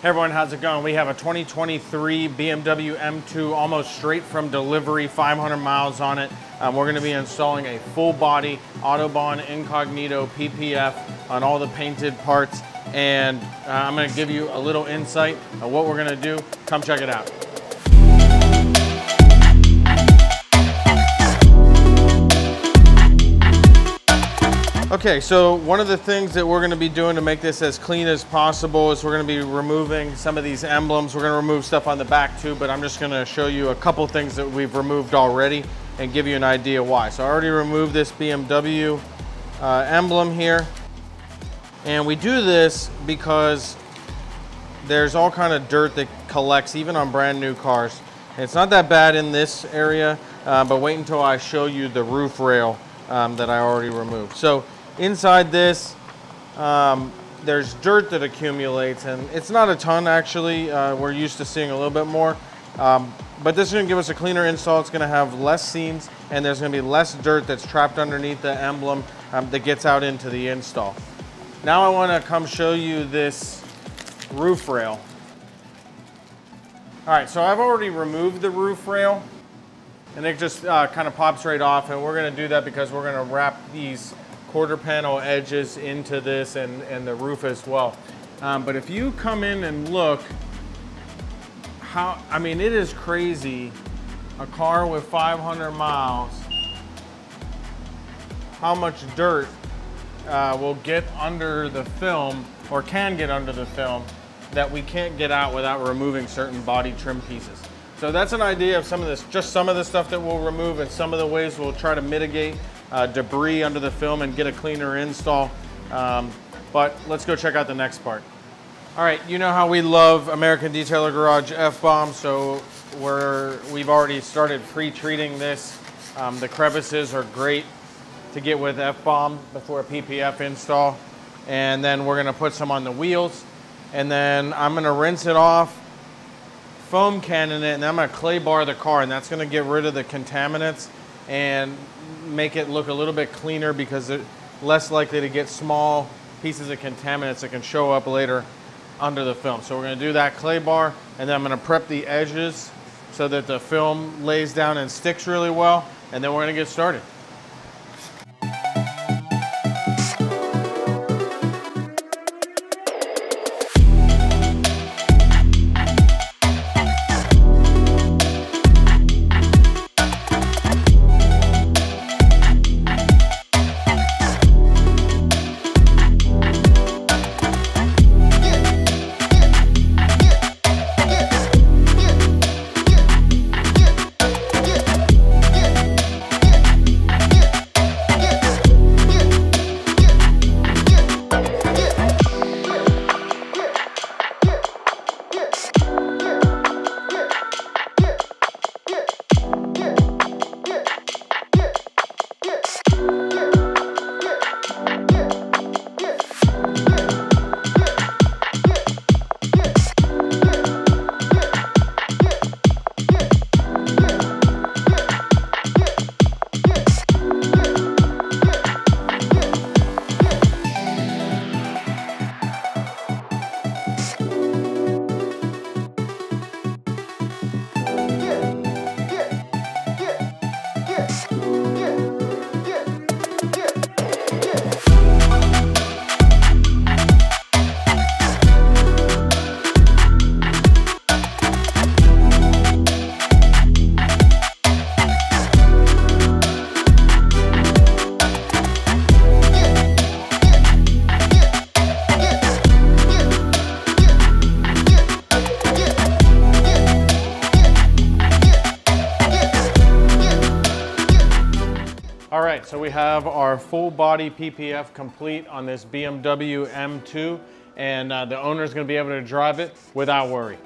Hey everyone, how's it going? We have a 2023 BMW M2 almost straight from delivery, 500 miles on it. We're going to be installing a full body Autobahn Incognito PPF on all the painted parts, and I'm going to give you a little insight on what we're going to do. Come check it out. Okay, so one of the things that we're going to be doing to make this as clean as possible is we're going to be removing some of these emblems. We're going to remove stuff on the back too, but I'm just going to show you a couple things that we've removed already and give you an idea why. So I already removed this BMW emblem here, and we do this because there's all kind of dirt that collects even on brand new cars. And it's not that bad in this area, but wait until I show you the roof rail that I already removed. So inside this, there's dirt that accumulates, and it's not a ton actually. We're used to seeing a little bit more, but this is going to give us a cleaner install. It's going to have less seams, and there's going to be less dirt that's trapped underneath the emblem that gets out into the install. Now I want to come show you this roof rail. All right, so I've already removed the roof rail, and it just kind of pops right off, and we're going to do that because we're going to wrap these quarter panel edges into this and the roof as well. But if you come in and look, I mean, it is crazy. A car with 500 miles, how much dirt will get under the film, or can get under the film, that we can't get out without removing certain body trim pieces. So that's an idea of some of this, just some of the stuff that we'll remove, and some of the ways we'll try to mitigate debris under the film and get a cleaner install. But let's go check out the next part. All right, you know how we love American Detailer Garage F-Bomb, so we've already started pre-treating this. The crevices are great to get with F-Bomb before a PPF install. And then we're gonna put some on the wheels, and then I'm gonna rinse it off, foam cannon it, and then I'm gonna clay bar the car, and that's gonna get rid of the contaminants and make it look a little bit cleaner because it's less likely to get small pieces of contaminants that can show up later under the film. So we're gonna do that clay bar, and then I'm gonna prep the edges so that the film lays down and sticks really well, and then we're gonna get started. So we have our full body PPF complete on this BMW M2, and the owner is going to be able to drive it without worry.